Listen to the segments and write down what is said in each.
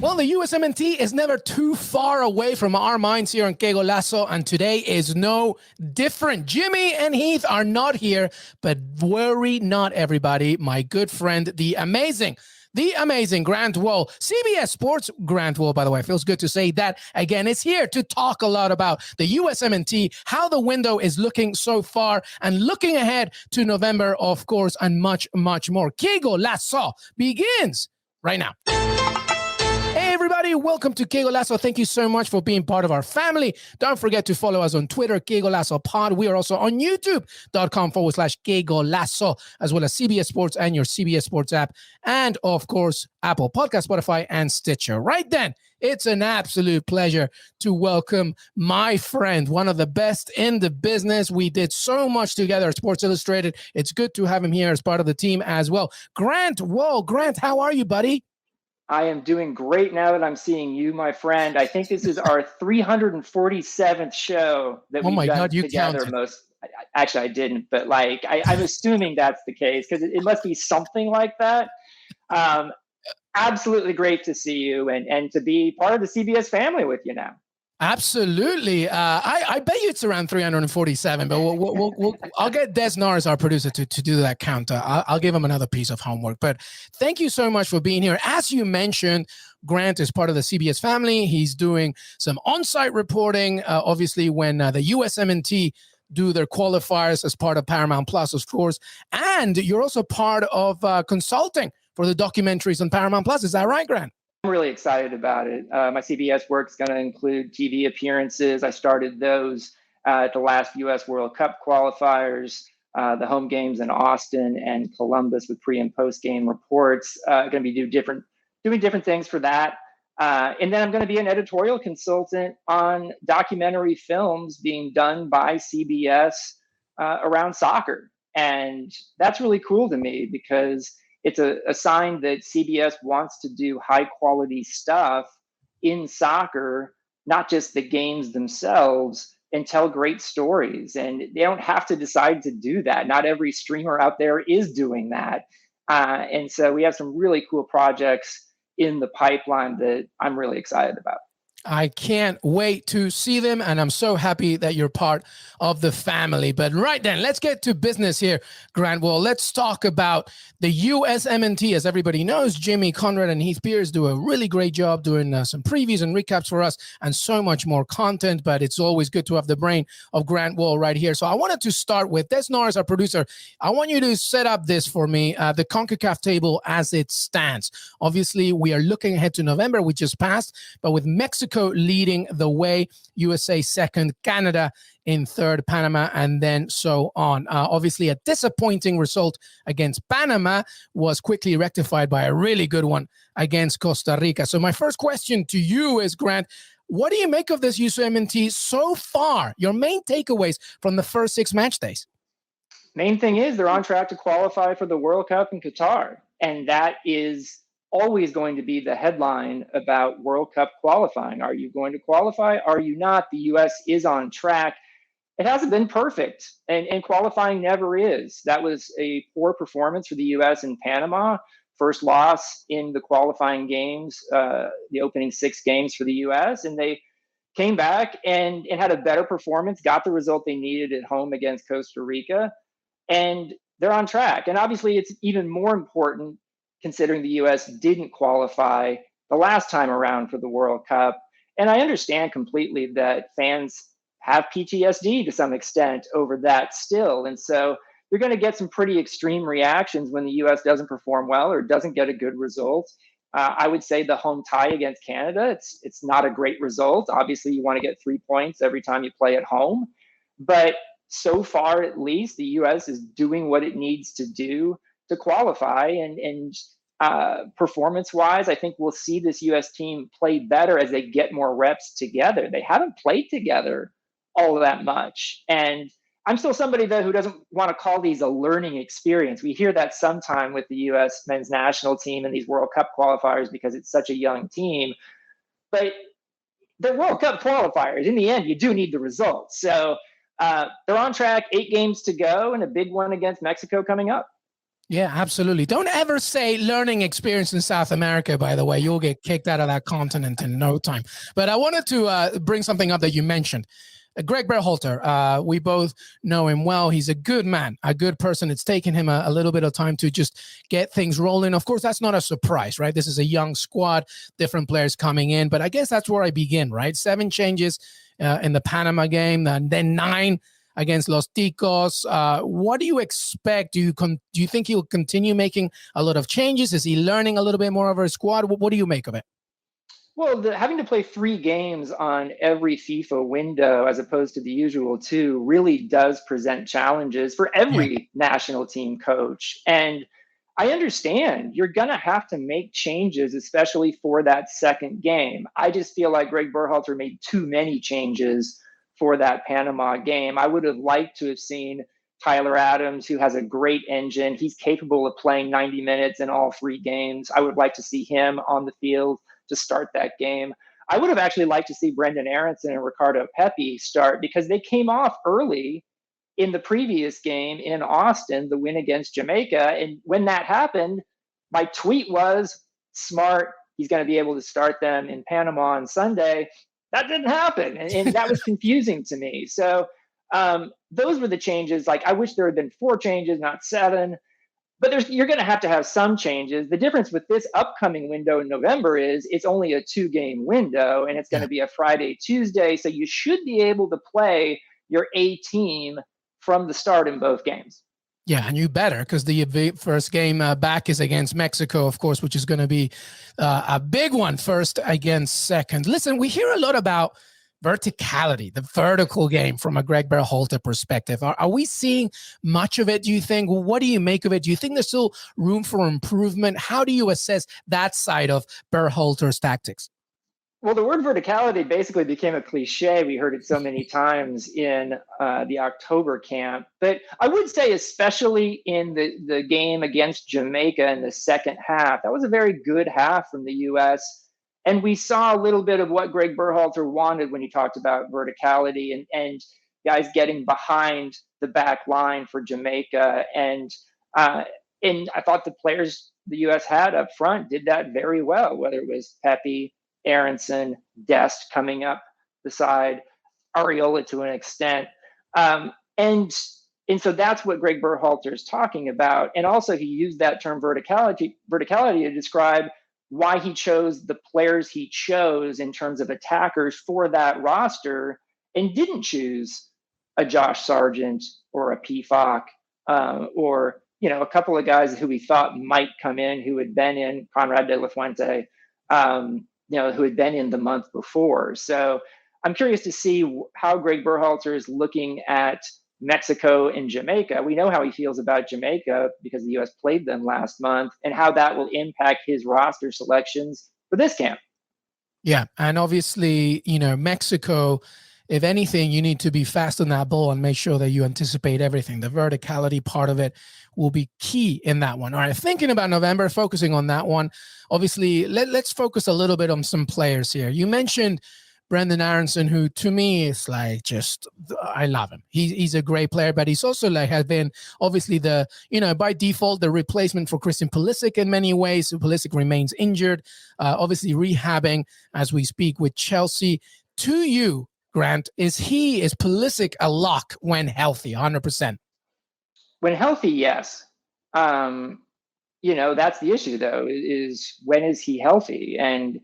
Well, the USMNT is never too far away from our minds here on Qué Golazo, and today is no different. Jimmy and Heath are not here, but worry not, everybody. My good friend, the amazing Grant Wahl, CBS Sports Grant Wahl, by the way, feels good to say that again, is here to talk a lot about the USMNT, how the window is looking so far, and looking ahead to November, of course, and much, much more. Qué Golazo begins right now. Hey everybody, welcome to Qué Golazo. Thank you so much for being part of our family. Don't forget to follow us on Twitter, Qué Golazo Pod. We are also on youtube.com/Qué Golazo, as well as CBS Sports and your CBS Sports app, and of course, Apple Podcast, Spotify, and Stitcher. Right then, it's an absolute pleasure to welcome my friend, one of the best in the business. We did so much together at Sports Illustrated. It's good to have him here as part of the team as well. Grant Wahl. Grant, how are you, buddy? I am doing great now that I'm seeing you, my friend. I think this is our 347th show that we've done together. Actually, I didn't, but I'm assuming that's the case because it must be something like that. Absolutely great to see you and to be part of the CBS family with you now. Absolutely. I bet you it's around 347, but I'll get Des Norris, our producer, to do that count. I'll give him another piece of homework. But thank you so much for being here. As you mentioned, Grant is part of the CBS family. He's doing some on-site reporting, obviously, when the USMNT do their qualifiers as part of Paramount Plus, of course. And you're also part of consulting for the documentaries on Paramount Plus. Is that right, Grant? I'm really excited about it. My CBS work's going to include TV appearances. I started those at the last U.S. World Cup qualifiers, the home games in Austin and Columbus with pre and post game reports. Going to be doing different things for that. And then I'm going to be an editorial consultant on documentary films being done by CBS around soccer. And that's really cool to me because it's a sign that CBS wants to do high quality stuff in soccer, not just the games themselves, and tell great stories. And they don't have to decide to do that. Not every streamer out there is doing that. And so we have some really cool projects in the pipeline that I'm really excited about. I can't wait to see them, and I'm so happy that you're part of the family. But right then, let's get to business here, Grant Wahl. Let's talk about the USMNT. As everybody knows, Jimmy Conrad and Heath Pierce do a really great job doing some previews and recaps for us and so much more content, but it's always good to have the brain of Grant Wahl right here. So I wanted to start with Des Norris, our producer. I want you to set up this for me, the CONCACAF table as it stands. Obviously, we are looking ahead to November. We just passed, but with Mexico leading the way, USA second, Canada in third, Panama, and then so on. Obviously, a disappointing result against Panama was quickly rectified by a really good one against Costa Rica. So my first question to you is, Grant, what do you make of this USMNT so far? Your main takeaways from the first 6 match days? Main thing is they're on track to qualify for the World Cup in Qatar, and that is always going to be the headline about World Cup qualifying. Are you going to qualify? Are you not? The U.S. is on track. It hasn't been perfect, and qualifying never is. That was a poor performance for the U.S. in Panama. First loss in the qualifying games, the opening 6 games for the U.S., and they came back and had a better performance, got the result they needed at home against Costa Rica, and they're on track. And obviously, it's even more important considering the U.S. didn't qualify the last time around for the World Cup. And I understand completely that fans have PTSD to some extent over that still. And so you're going to get some pretty extreme reactions when the U.S. doesn't perform well or doesn't get a good result. I would say the home tie against Canada, it's not a great result. Obviously, you want to get 3 points every time you play at home. But so far, at least, the U.S. is doing what it needs to do to qualify, and performance-wise, I think we'll see this U.S. team play better as they get more reps together. They haven't played together all that much, and I'm still somebody though who doesn't want to call these a learning experience. We hear that sometime with the U.S. men's national team and these World Cup qualifiers because it's such a young team, but the World Cup qualifiers, in the end, you do need the results. So they're on track, 8 games to go, and a big one against Mexico coming up. Yeah, absolutely. Don't ever say learning experience in South America, by the way. You'll get kicked out of that continent in no time. But I wanted to bring something up that you mentioned. Greg Berhalter, we both know him well. He's a good man, a good person. It's taken him a little bit of time to just get things rolling. Of course, that's not a surprise, right? This is a young squad, different players coming in. But I guess that's where I begin, right? 7 changes in the Panama game, and then 9 against Los Ticos. What do you expect? Do you think he'll continue making a lot of changes? Is he learning a little bit more of his squad? What do you make of it? Well, having to play 3 games on every FIFA window as opposed to the usual 2 really does present challenges for Yeah. every national team coach. And I understand you're going to have to make changes, especially for that second game. I just feel like Greg Berhalter made too many changes for that Panama game. I would have liked to have seen Tyler Adams, who has a great engine. He's capable of playing 90 minutes in all 3 games. I would like to see him on the field to start that game. I would have actually liked to see Brendan Aronson and Ricardo Pepi start because they came off early in the previous game in Austin, the win against Jamaica. And when that happened, my tweet was smart. He's going to be able to start them in Panama on Sunday. That didn't happen. And that was confusing to me. So those were the changes. Like, I wish there had been 4 changes, not 7. But you're going to have some changes. The difference with this upcoming window in November is it's only a 2-game window, and it's going to be a Friday, Tuesday. So you should be able to play your A team from the start in both games. Yeah, and you better, because the first game back is against Mexico, of course, which is going to be a big one, first against second. Listen, we hear a lot about verticality, the vertical game from a Greg Berhalter perspective. Are we seeing much of it, do you think? What do you make of it? Do you think there's still room for improvement? How do you assess that side of Berhalter's tactics? Well, the word verticality basically became a cliche. We heard it so many times in the October camp. But I would say, especially in the game against Jamaica in the second half, that was a very good half from the U.S. And we saw a little bit of what Greg Berhalter wanted when he talked about verticality and guys getting behind the back line for Jamaica. And I thought the players the U.S. had up front did that very well, whether it was Pepi, Aronson, Dest coming up the side, Areola to an extent. And so that's what Greg Berhalter is talking about. And also he used that term verticality to describe why he chose the players he chose in terms of attackers for that roster and didn't choose a Josh Sargent or a PFOC or, a couple of guys who he thought might come in who had been in Conrad de la Fuente, who had been in the month before. So I'm curious to see how Greg Berhalter is looking at Mexico and Jamaica. We know how he feels about Jamaica because the U.S. played them last month, and how that will impact his roster selections for this camp. Yeah, and obviously, Mexico, if anything, you need to be fast on that ball and make sure that you anticipate everything. The verticality part of it will be key in that one. All right, thinking about November, focusing on that one, obviously, let's focus a little bit on some players here. You mentioned Brendan Aronson, who to me is like I love him. He's a great player, but he's also has been obviously by default, the replacement for Christian Pulisic in many ways. Pulisic remains injured, obviously rehabbing as we speak with Chelsea. To you, Grant, is Pulisic a lock when healthy, 100%? When healthy, yes. That's the issue, though, is when is he healthy? And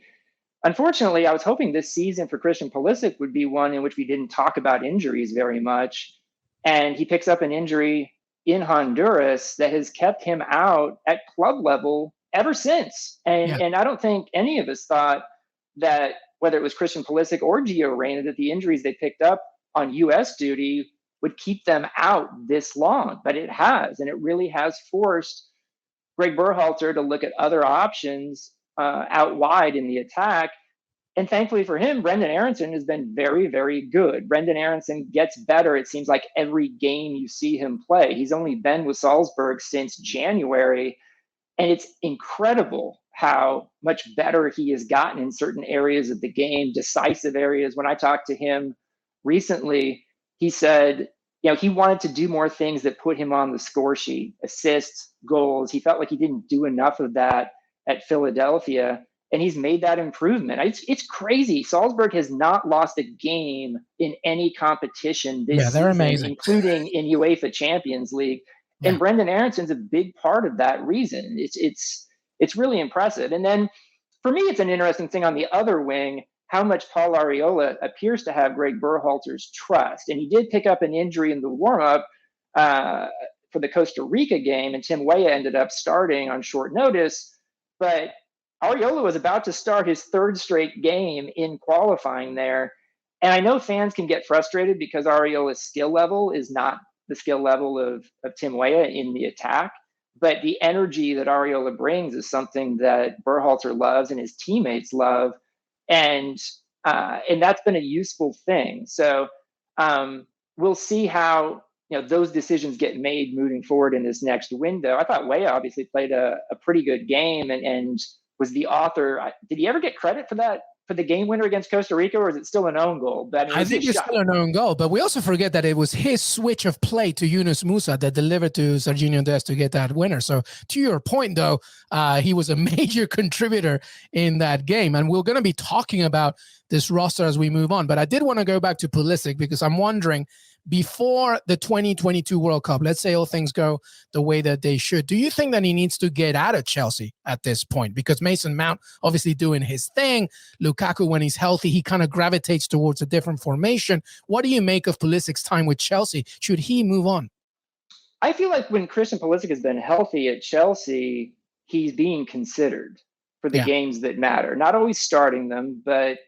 unfortunately, I was hoping this season for Christian Pulisic would be one in which we didn't talk about injuries very much. And he picks up an injury in Honduras that has kept him out at club level ever since. And I don't think any of us thought that, whether it was Christian Pulisic or Gio Reyna, that the injuries they picked up on U.S. duty would keep them out this long. But it has, and it really has forced Greg Berhalter to look at other options out wide in the attack. And thankfully for him, Brendan Aronson has been very, very good. Brendan Aronson gets better, it seems like, every game you see him play. He's only been with Salzburg since January, and it's incredible how much better he has gotten in certain areas of the game, decisive areas. When I talked to him recently, he said, he wanted to do more things that put him on the score sheet, assists, goals. He felt like he didn't do enough of that at Philadelphia, and he's made that improvement. It's crazy. Salzburg has not lost a game in any competition this they're season, amazing, including in UEFA Champions League. Yeah. And Brendan Aronson's a big part of that reason. It's really impressive. And then for me, it's an interesting thing on the other wing, how much Paul Arriola appears to have Greg Berhalter's trust. And he did pick up an injury in the warm-up for the Costa Rica game, and Tim Weah ended up starting on short notice. But Arriola was about to start his third straight game in qualifying there. And I know fans can get frustrated because Arriola's skill level is not the skill level of Tim Weah in the attack. But the energy that Arriola brings is something that Berhalter loves and his teammates love. And that's been a useful thing. So we'll see how those decisions get made moving forward in this next window. I thought Weah obviously played a pretty good game and was the author. Did he ever get credit for that, for the game winner against Costa Rica, or is it still an own goal? But I think it's still an own goal, but we also forget that it was his switch of play to Yunus Musa that delivered to Serginho Dest to get that winner. So to your point, though, he was a major contributor in that game. And we're going to be talking about this roster as we move on. But I did want to go back to Pulisic because I'm wondering, before the 2022 World Cup, let's say all things go the way that they should, do you think that he needs to get out of Chelsea at this point? Because Mason Mount obviously doing his thing. Lukaku, when he's healthy, he kind of gravitates towards a different formation. What do you make of Pulisic's time with Chelsea? Should he move on? I feel like when Christian Pulisic has been healthy at Chelsea, he's being considered for the games that matter. Not always starting them, but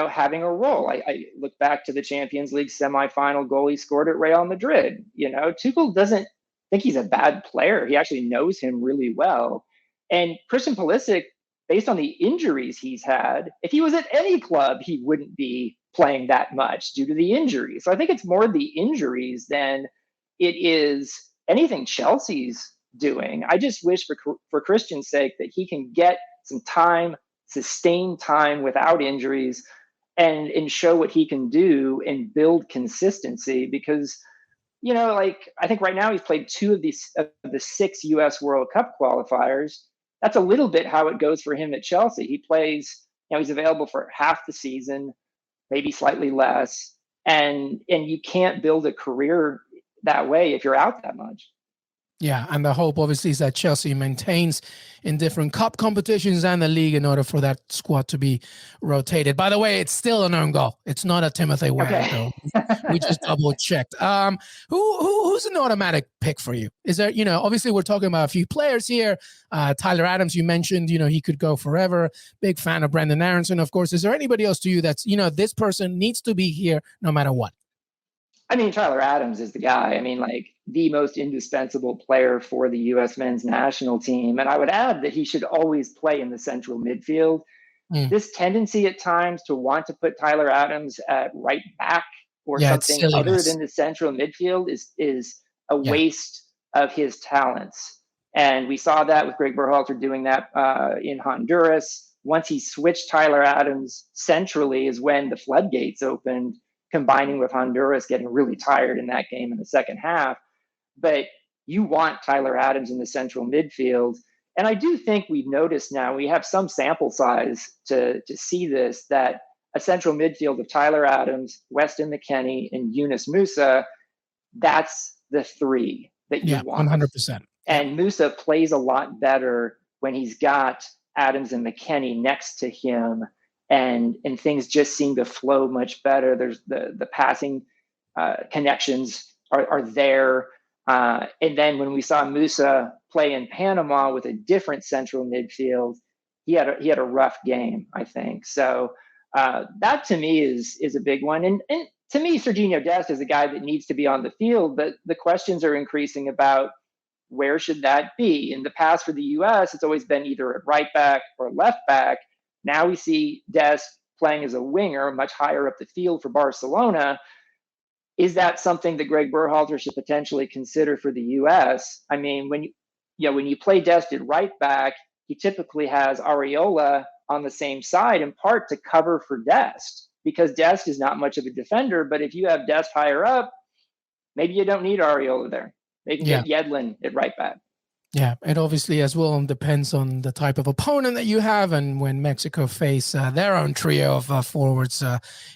having a role. I look back to the Champions League semifinal goal he scored at Real Madrid. Tuchel doesn't think he's a bad player. He actually knows him really well. And Christian Pulisic, based on the injuries he's had, if he was at any club, he wouldn't be playing that much due to the injuries. So I think it's more the injuries than it is anything Chelsea's doing. I just wish for Christian's sake that he can get some time, sustained time without injuries, and show what he can do and build consistency. Because I think right now he's played 2 of the 6 US World Cup qualifiers. That's a little bit how it goes for him at Chelsea. He plays, he's available for half the season, maybe slightly less, and you can't build a career that way if you're out that much. Yeah, and the hope obviously is that Chelsea maintains in different cup competitions and the league in order for that squad to be rotated. By the way, it's still an own goal. It's not a Timothy Weah, though. We just double checked. Who's an automatic pick for you? Is there, obviously we're talking about a few players here. Tyler Adams, you mentioned, he could go forever. Big fan of Brendan Aronson, of course. Is there anybody else to you that's, this person needs to be here no matter what? I mean, Tyler Adams is the guy. I mean, the most indispensable player for the U.S. men's national team. And I would add that he should always play in the central midfield. This tendency at times to want to put Tyler Adams at right back or something other than the central midfield is a waste of his talents. And we saw that with Greg Berhalter doing that in Honduras. Once he switched Tyler Adams centrally is when the floodgates opened, combining with Honduras getting really tired in that game in the second half. But you want Tyler Adams in the central midfield. And I do think we've noticed now, we have some sample size to see this, that a central midfield of Tyler Adams, Weston McKennie, and Yunus Musa, that's the 3 that you want. 100%. And Musa plays a lot better when he's got Adams and McKennie next to him. And things just seem to flow much better. There's the passing connections are there. And then when we saw Musa play in Panama with a different central midfield, he had a rough game, I think. So that to me is a big one. And to me, Serginho Dest is a guy that needs to be on the field, but the questions are increasing about where should that be. In the past for the U.S., it's always been either at right back or left back. Now we see Dest playing as a winger, much higher up the field for Barcelona. Is that something that Greg Berhalter should potentially consider for the U.S.? I mean, when you play Dest at right back, he typically has Arriola on the same side, in part to cover for Dest, because Dest is not much of a defender. But if you have Dest higher up, maybe you don't need Ariola there. They can Yeah. get Yedlin at right back. Yeah, it obviously as well depends on the type of opponent that you have, and when Mexico face their own trio of forwards,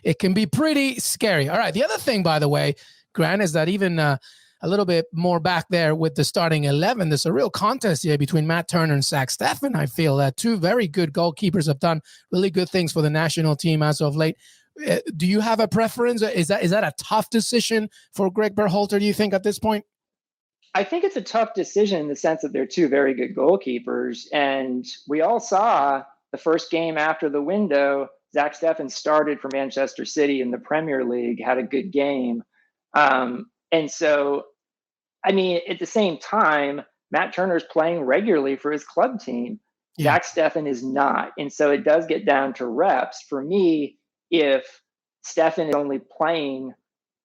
it can be pretty scary. All right, the other thing, by the way, Grant, is that even a little bit more back there with the starting 11, there's a real contest here between Matt Turner and Zach Steffen. I feel that two very good goalkeepers have done really good things for the national team as of late. Do you have a preference? Is that a tough decision for Greg Berhalter, do you think, at this point? I think it's a tough decision in the sense that they're two very good goalkeepers. And we all saw the first game after the window, Zach Steffen started for Manchester City in the Premier League, had a good game. And so, I mean, at the same time, Matt Turner's playing regularly for his club team. Yeah. Zach Steffen is not. And so it does get down to reps. For me, if Steffen is only playing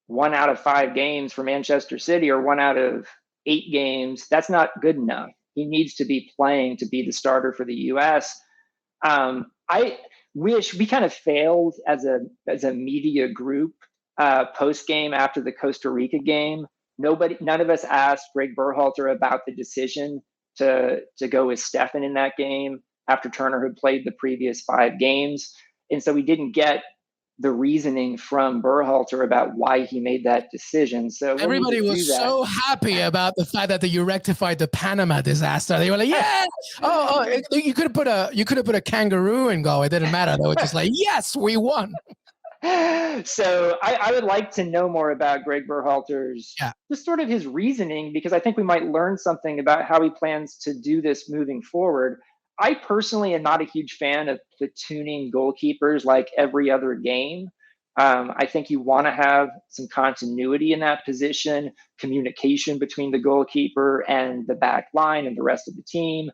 1 out of 5 games for Manchester City or 1 out of 8 games, that's not good enough. He needs to be playing to be the starter for the U.S. I wish we kind of failed as a media group post game after the Costa Rica game. None of us asked Greg Berhalter about the decision to go with Steffen in that game after Turner had played the previous 5 games, and so we didn't get the reasoning from Berhalter about why he made that decision. So everybody was so happy about the fact that you rectified the Panama disaster. They were like, "Yeah, you could have put a kangaroo in goal. It didn't matter. They were just like, yes, we won." So I would like to know more about Greg Berhalter's just sort of his reasoning, because I think we might learn something about how he plans to do this moving forward. I personally am not a huge fan of platooning goalkeepers like every other game. I think you want to have some continuity in that position, communication between the goalkeeper and the back line and the rest of the team.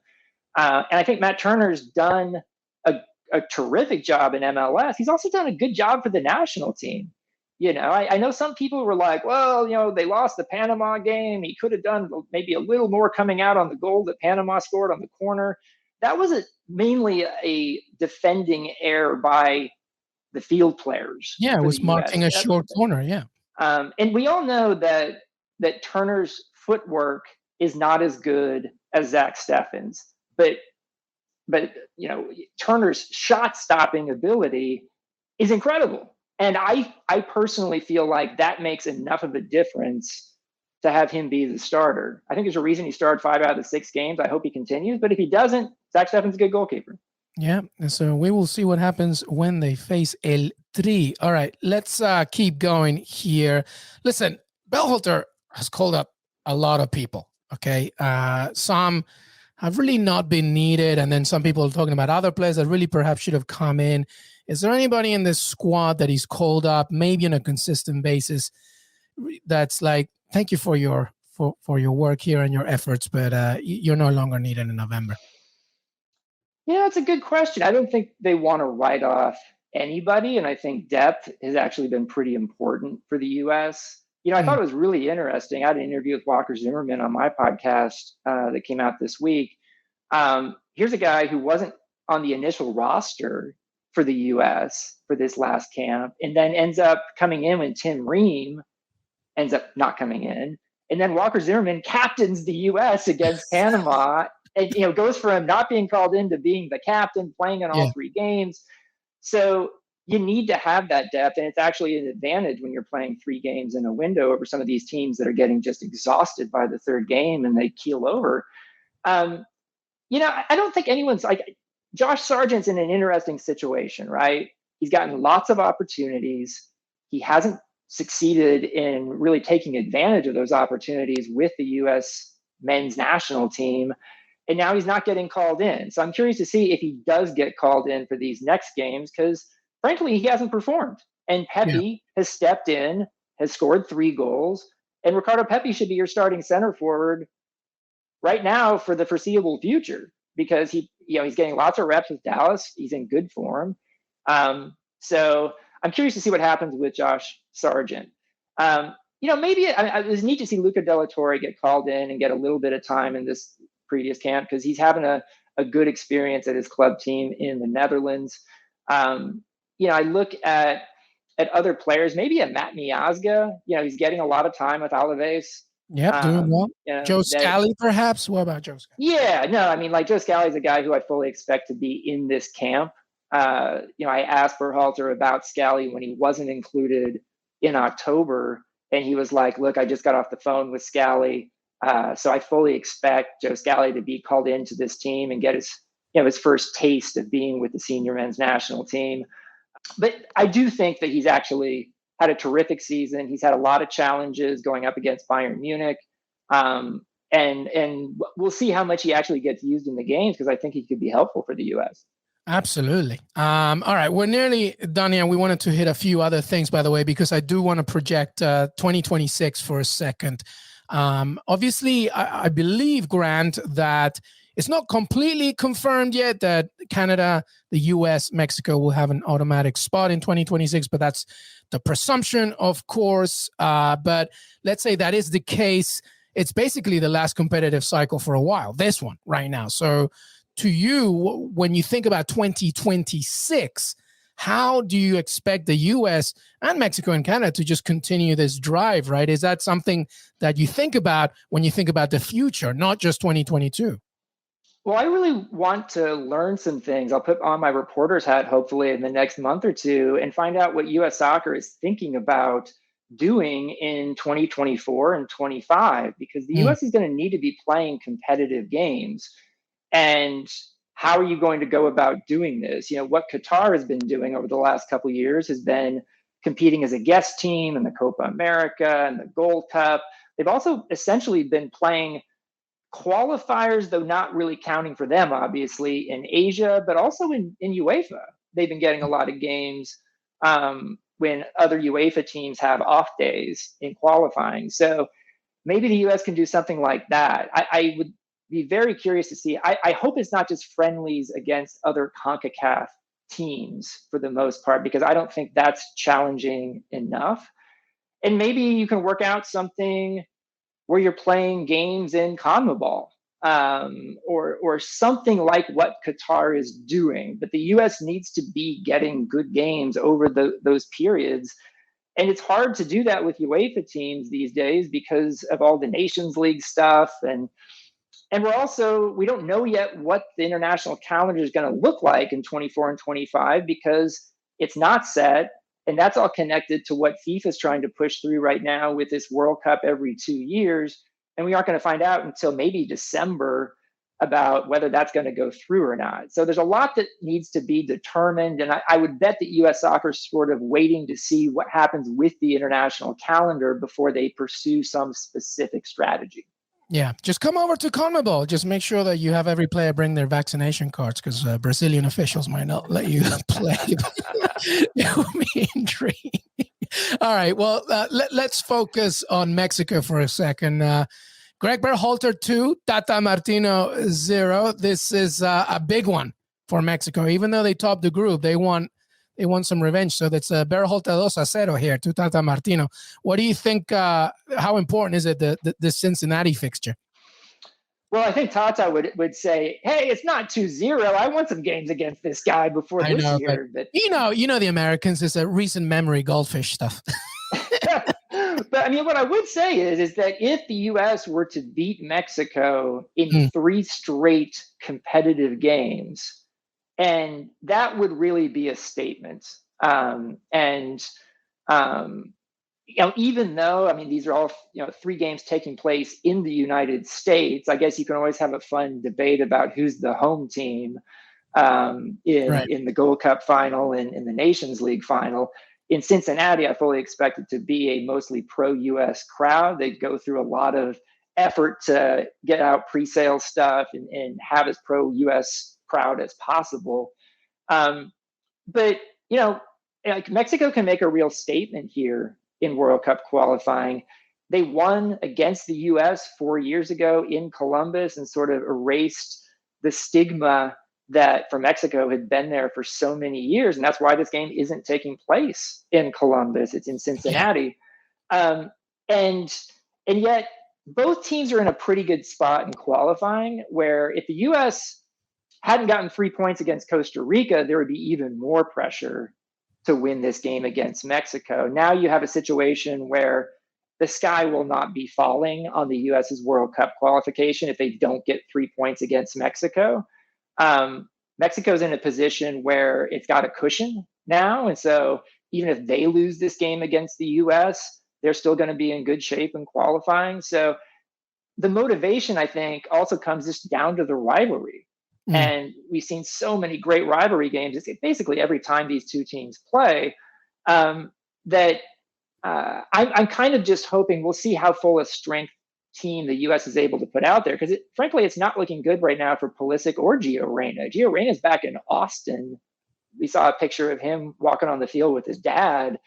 And I think Matt Turner's done a terrific job in MLS. He's also done a good job for the national team. I know some people were like, well, they lost the Panama game. He could have done maybe a little more coming out on the goal that Panama scored on the corner. That was mainly a defending error by the field players. Yeah, it was marking a short corner. Yeah. And we all know that Turner's footwork is not as good as Zach Steffen's, but Turner's shot stopping ability is incredible. And I personally feel like that makes enough of a difference to have him be the starter. I think there's a reason he started 5 out of the 6 games. I hope he continues. But if he doesn't, Zach Steffen's a good goalkeeper. Yeah, and so we will see what happens when they face El Tri. All right, let's keep going here. Listen, Berhalter has called up a lot of people, okay? Some have really not been needed, and then some people are talking about other players that really perhaps should have come in. Is there anybody in this squad that he's called up, maybe on a consistent basis, that's like, thank you for your work here and your efforts, but you're no longer needed in November? It's a good question. I don't think they want to write off anybody, and I think depth has actually been pretty important for the U.S. I thought it was really interesting. I had an interview with Walker Zimmerman on my podcast that came out this week. Here's a guy who wasn't on the initial roster for the U.S. for this last camp, and then ends up coming in when Tim Ream ends up not coming in. And then Walker Zimmerman captains the U.S. against Panama, and goes from not being called in to being the captain, playing in all 3 games. So you need to have that depth, and it's actually an advantage when you're playing 3 games in a window over some of these teams that are getting just exhausted by the 3rd game and they keel over. I don't think anyone's like Josh Sargent's in an interesting situation, right? He's gotten lots of opportunities. He hasn't succeeded in really taking advantage of those opportunities with the U.S. men's national team. And now he's not getting called in. So I'm curious to see if he does get called in for these next games, because frankly, he hasn't performed. And Pepe has stepped in, has scored 3 goals. And Ricardo Pepi should be your starting center forward right now for the foreseeable future, because he's getting lots of reps with Dallas. He's in good form. So I'm curious to see what happens with Josh Sargent. Maybe it was neat to see Luca Della Torre get called in and get a little bit of time in this previous camp, because he's having a good experience at his club team in the Netherlands. I look at at other players, maybe a Matt Miazga. He's getting a lot of time with Alaves. Yep, doing well. Joe Scally, perhaps? What about Joe Scally? Yeah, no, I mean, like Joe Scally is a guy who I fully expect to be in this camp. I asked Berhalter about Scally when he wasn't included in October, and he was like, look, I just got off the phone with Scally. So I fully expect Joe Scally to be called into this team and get his first taste of being with the senior men's national team. But I do think that he's actually had a terrific season. He's had a lot of challenges going up against Bayern Munich. And we'll see how much he actually gets used in the games, because I think he could be helpful for the U.S. Absolutely. All right, we're nearly done here. We wanted to hit a few other things, by the way, because I do want to project 2026 for a second. Obviously, I believe, Grant, that it's not completely confirmed yet that Canada, the U.S., Mexico will have an automatic spot in 2026, but that's the presumption, of course. But let's say that is the case. It's basically the last competitive cycle for a while, this one right now. So to you, when you think about 2026, how do you expect the U.S. and Mexico and Canada to just continue this drive, right? Is that something that you think about when you think about the future, not just 2022? Well, I really want to learn some things. I'll put on my reporter's hat, hopefully, in the next month or two, and find out what U.S. soccer is thinking about doing in 2024 and 25, because the U.S. is going to need to be playing competitive games. And how are you going to go about doing this? What Qatar has been doing over the last couple of years has been competing as a guest team in the Copa America and the Gold Cup. They've also essentially been playing qualifiers, though not really counting for them, obviously, in Asia, but also in UEFA. They've been getting a lot of games when other UEFA teams have off days in qualifying. So maybe the US can do something like that. I would be very curious to see. I hope it's not just friendlies against other CONCACAF teams for the most part, because I don't think that's challenging enough. And maybe you can work out something where you're playing games in CONMEBOL, or something like what Qatar is doing. But the U.S. needs to be getting good games over those periods. And it's hard to do that with UEFA teams these days because of all the Nations League stuff. And we don't know yet what the international calendar is going to look like in 24 and 25, because it's not set. And that's all connected to what FIFA is trying to push through right now with this World Cup every 2 years. And we aren't going to find out until maybe December about whether that's going to go through or not. So there's a lot that needs to be determined. And I would bet that U.S. soccer is sort of waiting to see what happens with the international calendar before they pursue some specific strategy. Yeah, just come over to CONMEBOL. Just make sure that you have every player bring their vaccination cards, because Brazilian officials might not let you play. It will be intriguing. All right, well, let's focus on Mexico for a second. Greg Berhalter 2, Tata Martino 0. This is a big one for Mexico. Even though they topped the group, they want some revenge. So that's Berhalter 2-0 here to Tata Martino. What do you think? How important is it, the Cincinnati fixture? Well, I think Tata would say, hey, it's not 2-0. I want some games against this guy before this year. But you know the Americans, is a recent memory goldfish stuff. But I mean, what I would say is that if the U.S. were to beat Mexico in 3 straight competitive games, and that would really be a statement. Even though, I mean, these are all, 3 games taking place in the United States, I guess you can always have a fun debate about who's the home team in the Gold Cup final and in the Nations League final. In Cincinnati, I fully expect it to be a mostly pro-U.S. crowd. They'd go through a lot of effort to get out pre-sale stuff and have as pro-U.S. crowd as possible. But Mexico can make a real statement here in World Cup qualifying. They won against the U.S. 4 years ago in Columbus and sort of erased the stigma that for Mexico had been there for so many years. And that's why this game isn't taking place in Columbus. It's in Cincinnati. And yet both teams are in a pretty good spot in qualifying, where if the U.S. hadn't gotten 3 points against Costa Rica, there would be even more pressure to win this game against Mexico. Now you have a situation where the sky will not be falling on the US's World Cup qualification if they don't get 3 points against Mexico. Mexico's in a position where it's got a cushion now. And so even if they lose this game against the US, they're still going to be in good shape in qualifying. So the motivation, I think, also comes just down to the rivalry. And we've seen so many great rivalry games, basically every time these two teams play, that I'm kind of just hoping we'll see how full a strength team the U.S. is able to put out there. Because frankly, it's not looking good right now for Pulisic or Gio Reyna. Gio Reyna's back in Austin. We saw a picture of him walking on the field with his dad.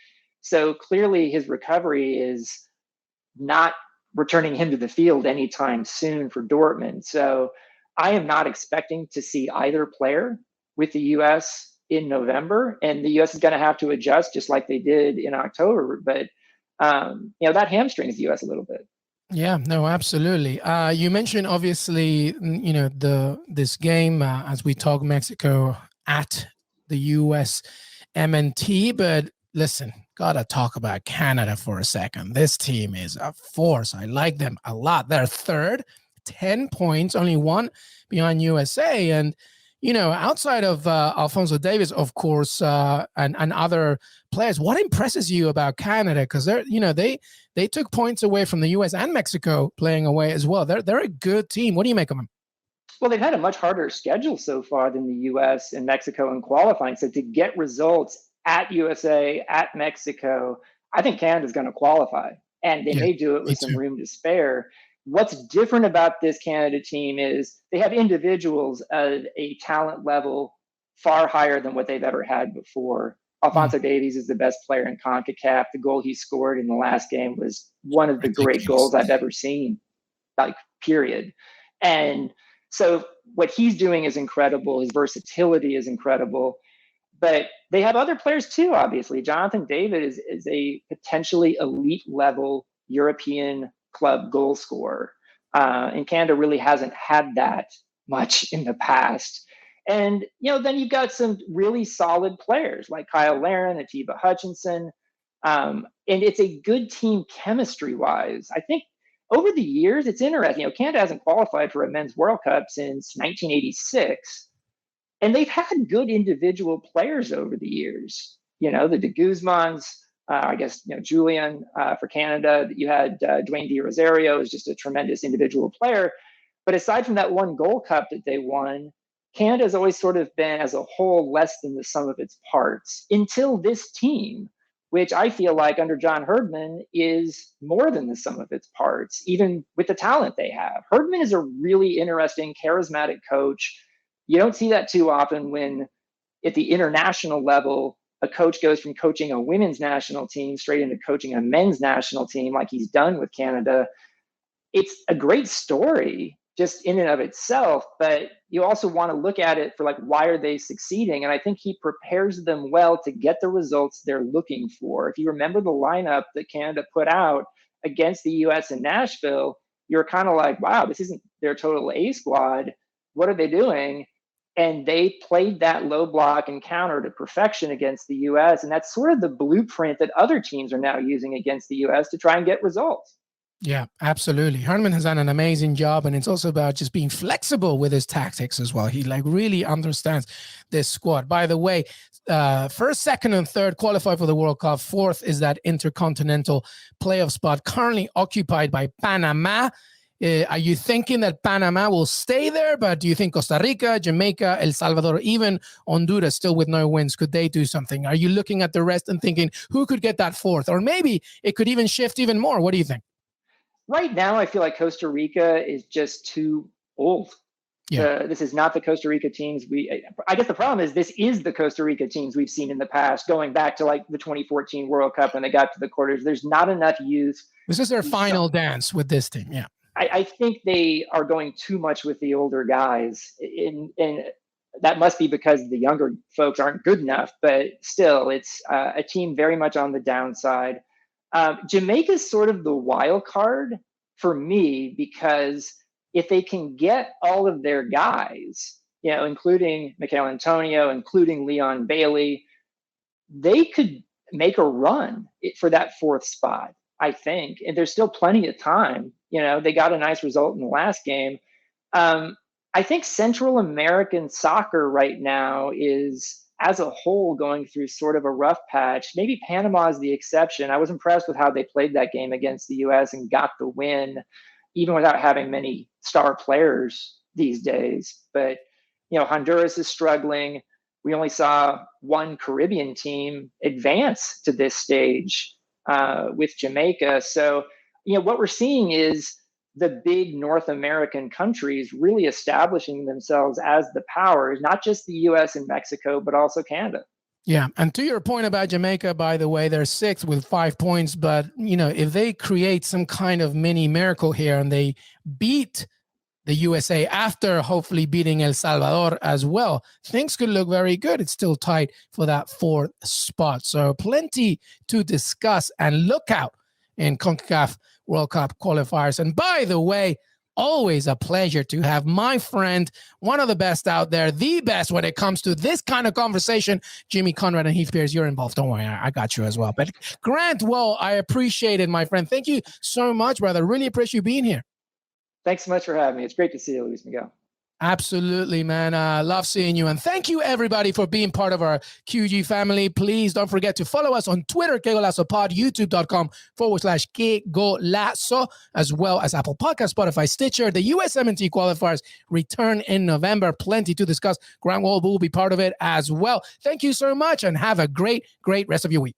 So clearly his recovery is not returning him to the field anytime soon for Dortmund. So I am not expecting to see either player with the U.S. in November, and the U.S. is going to have to adjust just like they did in October. But that hamstrings the U.S. a little bit. Yeah, no, absolutely. You mentioned obviously, this game as we talk Mexico at the USMNT, but listen, gotta talk about Canada for a second. This team is a force. I like them a lot. They're third, 10 points, only one behind USA. And, outside of Alphonso Davies, of course, and other players, what impresses you about Canada? Because they took points away from the US and Mexico playing away as well. They're a good team. What do you make of them? Well, they've had a much harder schedule so far than the US and Mexico in qualifying. So to get results at USA, at Mexico, I think Canada's going to qualify. And they may do it with some room to spare. What's different about this Canada team is they have individuals of a talent level far higher than what they've ever had before. Alphonso Davies is the best player in CONCACAF. The goal he scored in the last game was one of the great goals I've ever seen, period. And so what he's doing is incredible. His versatility is incredible. But they have other players too, obviously. Jonathan David is a potentially elite level European club goal scorer. And Canada really hasn't had that much in the past. And, then you've got some really solid players like Kyle Larin, Atiba Hutchinson. And it's a good team chemistry-wise. I think over the years, it's interesting. Canada hasn't qualified for a men's World Cup since 1986. And they've had good individual players over the years. The de Guzmans, Julian for Canada. You had Dwayne De Rosario is just a tremendous individual player. But aside from that one Gold Cup that they won, Canada has always sort of been as a whole less than the sum of its parts until this team, which I feel like under John Herdman is more than the sum of its parts, even with the talent they have. Herdman is a really interesting, charismatic coach. You don't see that too often when at the international level, a coach goes from coaching a women's national team straight into coaching a men's national team like he's done with Canada. It's a great story just in and of itself, but you also want to look at it for why are they succeeding? And I think he prepares them well to get the results they're looking for. If you remember the lineup that Canada put out against the US in Nashville, you're kind of like, wow, this isn't their total A squad. What are they doing? And they played that low block and counter to perfection against the US. And that's sort of the blueprint that other teams are now using against the US to try and get results. Yeah, absolutely. Herdman has done an amazing job, and it's also about just being flexible with his tactics as well. He really understands this squad. By the way, first, second, and third qualify for the World Cup. Fourth is that intercontinental playoff spot currently occupied by Panama. Are you thinking that Panama will stay there? But do you think Costa Rica, Jamaica, El Salvador, even Honduras, still with no wins, could they do something? Are you looking at the rest and thinking who could get that fourth? Or maybe it could even shift even more. What do you think? Right now, I feel like Costa Rica is just too old. This is not the Costa Rica teams I guess the problem is this is the Costa Rica teams we've seen in the past, going back to the 2014 World Cup when they got to the quarters. There's not enough youth. This is their final dance with this team. Yeah. I think they are going too much with the older guys, and that must be because the younger folks aren't good enough. But still, it's a team very much on the downside. Jamaica's sort of the wild card for me because if they can get all of their guys, including Mikel Antonio, including Leon Bailey, they could make a run for that fourth spot, I think. And there's still plenty of time. They got a nice result in the last game. I think Central American soccer right now is, as a whole, going through sort of a rough patch. Maybe Panama is the exception. I was impressed with how they played that game against the U.S. and got the win, even without having many star players these days. But, Honduras is struggling. We only saw one Caribbean team advance to this stage with Jamaica. So, what we're seeing is the big North American countries really establishing themselves as the powers, not just the US and Mexico, but also Canada. Yeah. And to your point about Jamaica, by the way, they're sixth with 5 points. But, if they create some kind of mini miracle here and they beat the USA after hopefully beating El Salvador as well, things could look very good. It's still tight for that fourth spot. So plenty to discuss and look out in CONCACAF World Cup qualifiers. And by the way, always a pleasure to have my friend, one of the best out there, the best when it comes to this kind of conversation, Jimmy Conrad and Heath Pierce. You're involved. Don't worry, I got you as well. But Grant Wahl, I appreciate it, my friend. Thank you so much, brother. Really appreciate you being here. Thanks so much for having me. It's great to see you, Luis Miguel. Absolutely, man. Love seeing you. And thank you, everybody, for being part of our QG family. Please don't forget to follow us on Twitter, Qué Golazo Pod, youtube.com/Qué Golazo, as well as Apple Podcast, Spotify, Stitcher. The USMNT qualifiers return in November. Plenty to discuss. Grant Wahl will be part of it as well. Thank you so much and have a great, great rest of your week.